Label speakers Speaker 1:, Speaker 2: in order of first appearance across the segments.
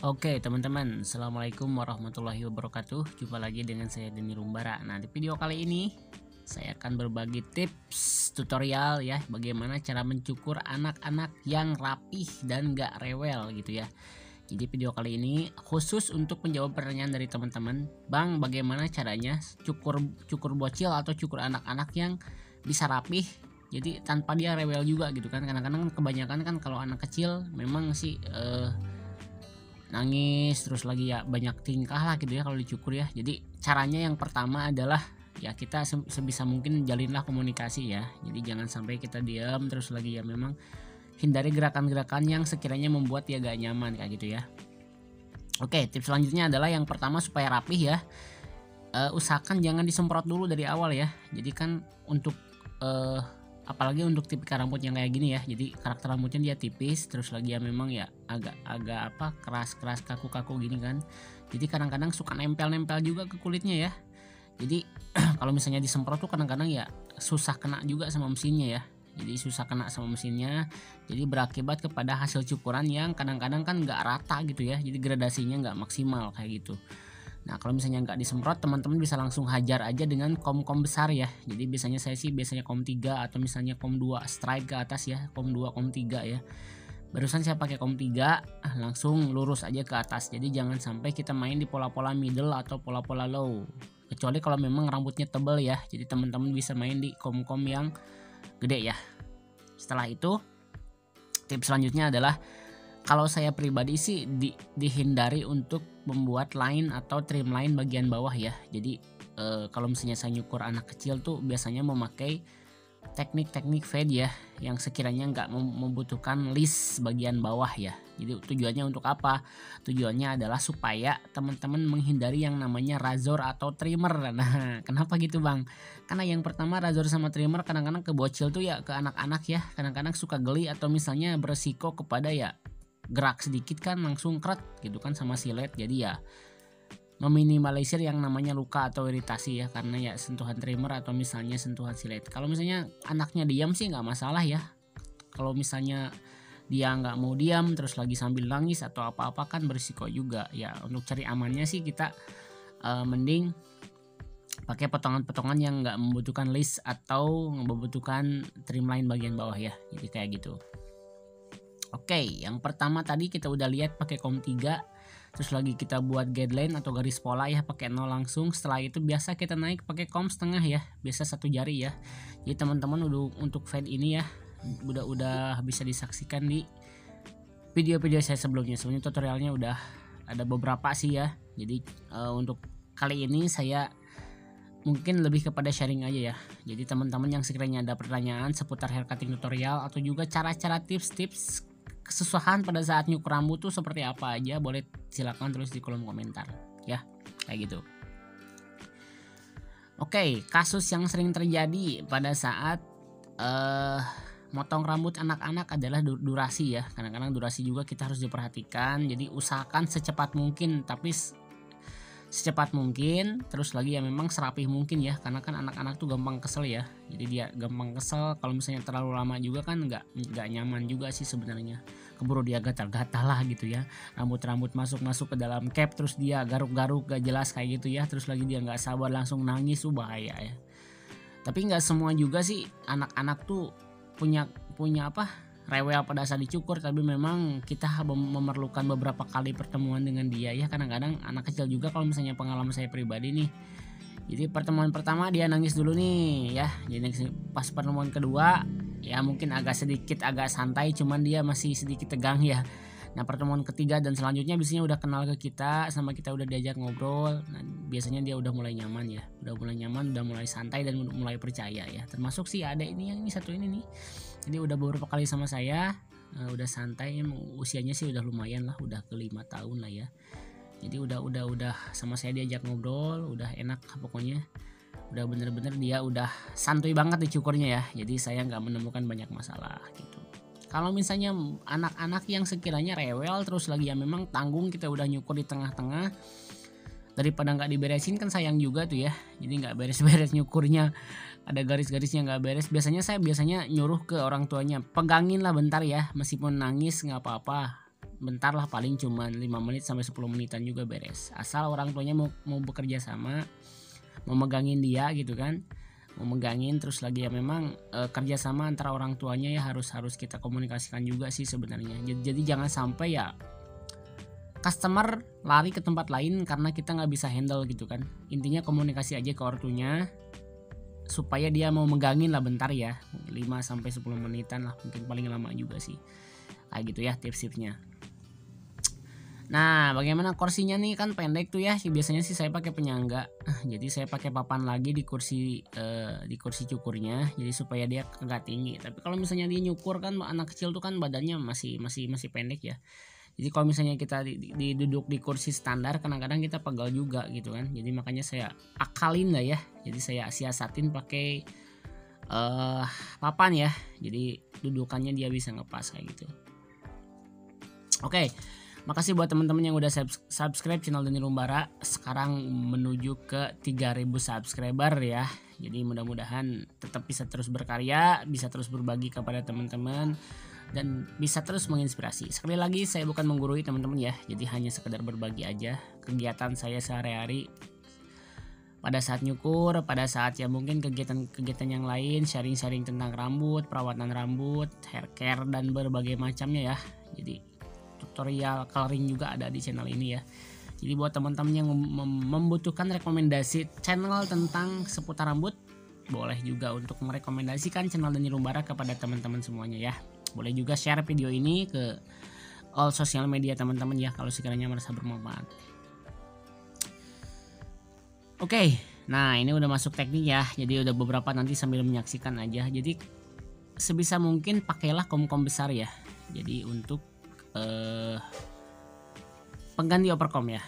Speaker 1: Oke teman-teman, Assalamualaikum warahmatullahi wabarakatuh. Jumpa lagi dengan saya Denny Rumbara. Nah, di video kali ini saya akan berbagi tips tutorial ya, bagaimana cara mencukur anak-anak yang rapih dan gak rewel gitu ya. Jadi video kali ini khusus untuk menjawab pertanyaan dari teman-teman, Bang, bagaimana caranya cukur bocil atau cukur anak-anak yang bisa rapih, jadi tanpa dia rewel juga gitu kan. Kadang-kadang kebanyakan kan kalau anak kecil memang sih nangis terus lagi ya, banyak tingkah lah gitu ya kalau dicukur ya. Jadi caranya yang pertama adalah ya kita sebisa mungkin jalinlah komunikasi ya. Jadi jangan sampai kita diam terus lagi ya, memang hindari gerakan-gerakan yang sekiranya membuat dia gak nyaman kayak gitu ya. Oke, tips selanjutnya adalah yang pertama supaya rapih ya, usahakan jangan disemprot dulu dari awal ya. Jadi kan untuk apalagi untuk tipikal rambut yang kayak gini ya, jadi karakter rambutnya dia tipis terus lagi ya, memang ya agak keras kaku gini kan. Jadi kadang-kadang suka nempel juga ke kulitnya ya. Jadi kalau misalnya disemprot tuh kadang-kadang ya susah kena juga sama mesinnya ya. Jadi susah kena sama mesinnya, jadi berakibat kepada hasil cukuran yang kadang-kadang kan nggak rata gitu ya, jadi gradasinya nggak maksimal kayak gitu. Nah, kalau misalnya nggak disemprot, teman-teman bisa langsung hajar aja dengan kom besar ya. Jadi biasanya saya sih kom 3 atau misalnya kom 2 strike ke atas ya, kom 2 kom 3 ya. Barusan saya pakai kom 3, langsung lurus aja ke atas. Jadi jangan sampai kita main di pola-pola middle atau pola-pola low. Kecuali kalau memang rambutnya tebal ya. Jadi teman-teman bisa main di kom-kom yang gede ya. Setelah itu, tips selanjutnya adalah kalau saya pribadi sih dihindari untuk membuat line atau trim line bagian bawah ya. Jadi kalau misalnya saya nyukur anak kecil tuh biasanya memakai teknik fade ya, yang sekiranya nggak membutuhkan list bagian bawah ya. Jadi tujuannya untuk apa? Tujuannya adalah supaya teman-teman menghindari yang namanya razor atau trimmer. Nah, kenapa gitu Bang? Karena yang pertama, razor sama trimmer kadang-kadang ke bocil tuh ya, ke anak-anak ya, kadang-kadang suka geli atau misalnya beresiko kepada ya gerak sedikit kan langsung keret gitu kan sama silet. Jadi ya meminimalisir yang namanya luka atau iritasi ya, karena ya sentuhan trimmer atau misalnya sentuhan silet. Kalau misalnya anaknya diam sih nggak masalah ya. Kalau misalnya dia nggak mau diam terus lagi sambil nangis atau apa-apa kan berisiko juga ya. Untuk cari amannya sih kita mending pakai potongan-potongan yang nggak membutuhkan list atau membutuhkan trimline bagian bawah ya. Jadi kayak gitu. Oke, yang pertama tadi kita udah lihat pakai kom 3, terus lagi kita buat guideline atau garis pola ya pakai 0 langsung. Setelah itu biasa kita naik pakai kom setengah ya, biasa 1 jari ya. Jadi teman-teman udah untuk fade ini ya udah bisa disaksikan di video-video saya sebelumnya. Sebenarnya tutorialnya udah ada beberapa sih ya. Jadi untuk kali ini saya mungkin lebih kepada sharing aja ya. Jadi teman-teman yang sekiranya ada pertanyaan seputar hair cutting tutorial atau juga cara-cara tips-tips kesusahan pada saat nyukur rambut tuh seperti apa aja, boleh silakan tulis di kolom komentar ya, kayak gitu. Oke, kasus yang sering terjadi pada saat motong rambut anak-anak adalah durasi ya. Kadang-kadang durasi juga kita harus diperhatikan. Jadi usahakan secepat mungkin, tapi secepat mungkin, terus lagi ya memang serapih mungkin ya, karena kan anak-anak tuh gampang kesel ya. Jadi dia gampang kesel kalau misalnya terlalu lama juga kan nggak nyaman juga sih sebenarnya. Keburu dia gatal-gatal lah gitu ya, rambut masuk ke dalam cap terus dia garuk-garuk gak jelas kayak gitu ya. Terus lagi dia nggak sabar langsung nangis, bahaya ya. Tapi nggak semua juga sih anak-anak tuh punya rewel pada saat dicukur, tapi memang kita memerlukan beberapa kali pertemuan dengan dia ya. Kadang-kadang anak kecil juga, kalau misalnya pengalaman saya pribadi nih, jadi pertemuan pertama dia nangis dulu nih ya, jadi pas pertemuan kedua ya mungkin agak santai, cuman dia masih sedikit tegang ya. Nah, pertemuan ketiga dan selanjutnya biasanya udah kenal ke kita, sama kita udah diajak ngobrol. Nah, biasanya dia udah mulai nyaman ya, udah mulai santai dan mulai percaya ya. Termasuk sih ada ini satu ini nih. Jadi udah beberapa kali sama saya, udah santai, usianya sih udah lumayan lah, udah ke 5 tahun lah ya. Jadi udah sama saya diajak ngobrol, udah enak pokoknya. Udah bener-bener dia udah santuy banget dicukurnya ya. Jadi saya nggak menemukan banyak masalah gitu. Kalau misalnya anak-anak yang sekiranya rewel terus lagi ya, memang tanggung kita udah nyukur di tengah-tengah, daripada nggak diberesin kan sayang juga tuh ya. Jadi nggak beres-beres nyukurnya, ada garis-garisnya nggak beres. Saya biasanya nyuruh ke orang tuanya, pegangin lah bentar ya, meskipun nangis nggak apa-apa, bentar lah, paling cuman 5 menit sampai 10 menitan juga beres. Asal orang tuanya mau bekerja sama, mau megangin dia gitu kan, mau megangin. Terus lagi ya memang kerjasama antara orang tuanya ya harus kita komunikasikan juga sih sebenarnya. Jadi jangan sampai ya customer lari ke tempat lain karena kita nggak bisa handle gitu kan. Intinya komunikasi aja ke ortunya supaya dia mau megangin lah bentar ya, 5 sampai 10 menitan lah mungkin paling lama juga sih. Kayak gitu ya tips-tipsnya. Nah, bagaimana kursinya nih, kan pendek tuh ya. Biasanya sih saya pakai penyangga. Jadi saya pakai papan lagi di kursi cukurnya, jadi supaya dia agak tinggi. Tapi kalau misalnya dia nyukur kan anak kecil tuh kan badannya masih pendek ya. Jadi kalau misalnya kita duduk di kursi standar, kadang-kadang kita pegal juga gitu kan. Jadi makanya saya akalin lah ya. Jadi saya siasatin pakai papan ya. Jadi dudukannya dia bisa ngepas kayak gitu. Oke, makasih buat teman-teman yang udah subscribe channel Dani Lumbara. Sekarang menuju ke 3000 subscriber ya. Jadi mudah-mudahan tetap bisa terus berkarya, bisa terus berbagi kepada teman-teman, dan bisa terus menginspirasi. Sekali lagi saya bukan menggurui teman-teman ya, jadi hanya sekedar berbagi aja kegiatan saya sehari-hari pada saat nyukur, pada saat ya mungkin kegiatan yang lain, sharing-sharing tentang rambut, perawatan rambut, hair care, dan berbagai macamnya ya. Jadi tutorial coloring juga ada di channel ini ya. Jadi buat teman-teman yang membutuhkan rekomendasi channel tentang seputar rambut, boleh juga untuk merekomendasikan channel Dani Lumbara kepada teman-teman semuanya ya. Boleh juga share video ini ke all sosial media teman-teman ya kalau sekiranya merasa bermanfaat. Oke, nah ini udah masuk teknik ya. Jadi udah beberapa, nanti sambil menyaksikan aja. Jadi sebisa mungkin pakailah kom-kom besar ya. Jadi untuk pengganti overcom ya.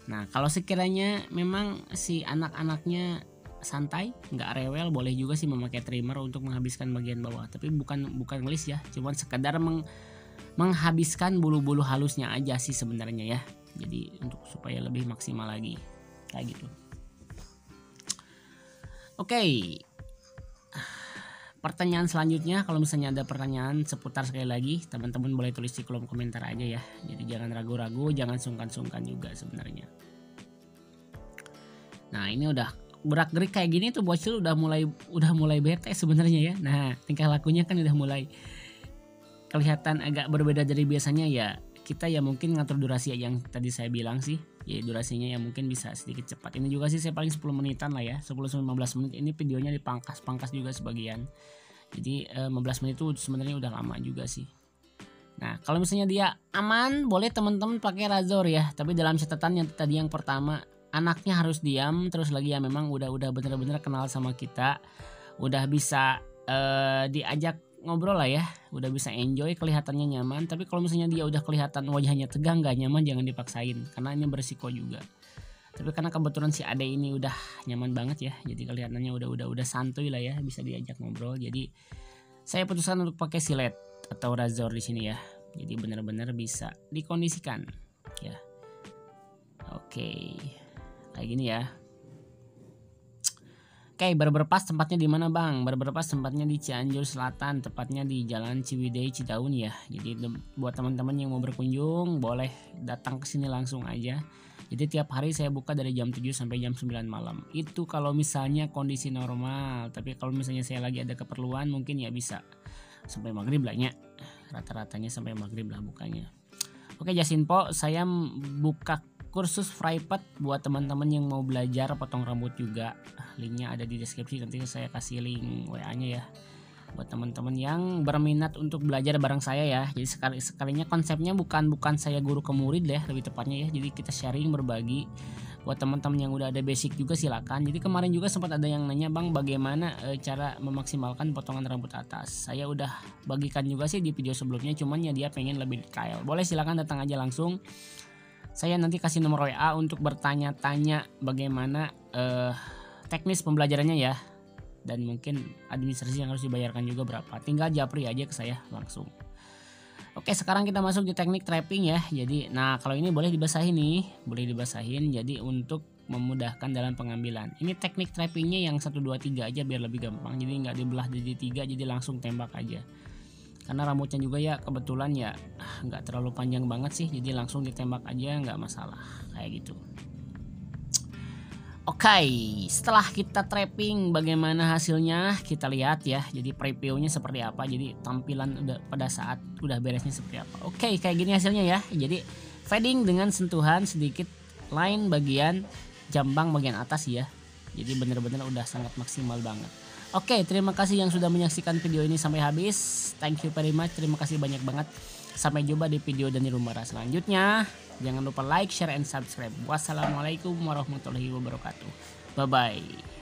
Speaker 1: Nah kalau sekiranya memang si anak-anaknya santai, nggak rewel, boleh juga sih memakai trimmer untuk menghabiskan bagian bawah. Tapi bukan ngelis ya, cuman sekedar menghabiskan bulu-bulu halusnya aja sih sebenarnya ya. Jadi untuk supaya lebih maksimal lagi kayak gitu. Oke, pertanyaan selanjutnya, kalau misalnya ada pertanyaan seputar, sekali lagi teman-teman boleh tulis di kolom komentar aja ya. Jadi jangan ragu-ragu, jangan sungkan-sungkan juga sebenarnya. Nah ini udah gerak-gerik kayak gini tuh bocil udah mulai bete sebenarnya ya. Nah tingkah lakunya kan udah mulai kelihatan agak berbeda dari biasanya ya. Kita ya mungkin ngatur durasi yang tadi saya bilang sih ya, durasinya ya mungkin bisa sedikit cepat. Ini juga sih saya paling 10 menitan lah ya, 10-15 menit. Ini videonya dipangkas juga sebagian, jadi 15 menit itu sebenarnya udah lama juga sih. Nah kalau misalnya dia aman, boleh teman-teman pakai razor ya. Tapi dalam catatan yang tadi yang pertama, anaknya harus diam. Terus lagi ya memang udah bener-bener kenal sama kita, udah bisa diajak ngobrol lah ya, udah bisa enjoy, kelihatannya nyaman. Tapi kalau misalnya dia udah kelihatan wajahnya tegang, gak nyaman, jangan dipaksain karena ini berisiko juga. Tapi karena kebetulan si Ade ini udah nyaman banget ya, jadi kelihatannya udah santuy lah ya, bisa diajak ngobrol. Jadi saya putuskan untuk pakai silet atau razor di sini ya. Jadi benar-benar bisa dikondisikan ya. Oke, kayak gini ya. Oke, Barberpas tempatnya di mana bang? Barberpas tempatnya di Cianjur Selatan, tepatnya di Jalan Ciwidey Cidaun ya. Jadi buat teman-teman yang mau berkunjung boleh datang ke sini langsung aja. Jadi tiap hari saya buka dari jam 7 sampai jam 9 malam. Itu kalau misalnya kondisi normal. Tapi kalau misalnya saya lagi ada keperluan mungkin ya bisa sampai maghrib lah ya. Rata-ratanya sampai maghrib lah bukanya. Oke, Jasinpo, saya buka kursus private buat teman-teman yang mau belajar potong rambut juga. Linknya ada di deskripsi, nanti saya kasih link WA-nya ya buat teman-teman yang berminat untuk belajar bareng saya ya. Jadi sekalinya konsepnya bukan saya guru ke murid ya, lebih tepatnya ya. Jadi kita sharing, berbagi. Buat teman-teman yang udah ada basic juga silakan. Jadi kemarin juga sempat ada yang nanya, bang bagaimana cara memaksimalkan potongan rambut atas. Saya udah bagikan juga sih di video sebelumnya, cuman ya dia pengen lebih detail. Boleh silakan datang aja langsung. Saya nanti kasih nomor WA untuk bertanya-tanya bagaimana teknis pembelajarannya ya. Dan mungkin administrasi yang harus dibayarkan juga berapa. Tinggal japri aja ke saya langsung. Oke, sekarang kita masuk di teknik trapping ya. Jadi, nah kalau ini boleh dibasahin nih. Boleh dibasahin, jadi untuk memudahkan dalam pengambilan. Ini teknik trappingnya yang 1, 2, 3 aja biar lebih gampang. Jadi nggak dibelah jadi 3, jadi langsung tembak aja. karena rambutnya juga ya kebetulan ya nggak terlalu panjang banget sih, jadi langsung ditembak aja nggak masalah kayak gitu. Oke, setelah kita trapping bagaimana hasilnya kita lihat ya. Jadi previewnya seperti apa, jadi tampilan udah pada saat udah beresnya seperti apa. Oke, kayak gini hasilnya ya. Jadi fading dengan sentuhan sedikit line bagian jambang bagian atas ya. Jadi bener-bener udah sangat maksimal banget. Oke, terima kasih yang sudah menyaksikan video ini sampai habis. Thank you very much, terima kasih banyak banget. Sampai jumpa di video Dani Rumbara selanjutnya. Jangan lupa like, share, and subscribe. Wassalamualaikum warahmatullahi wabarakatuh. Bye-bye.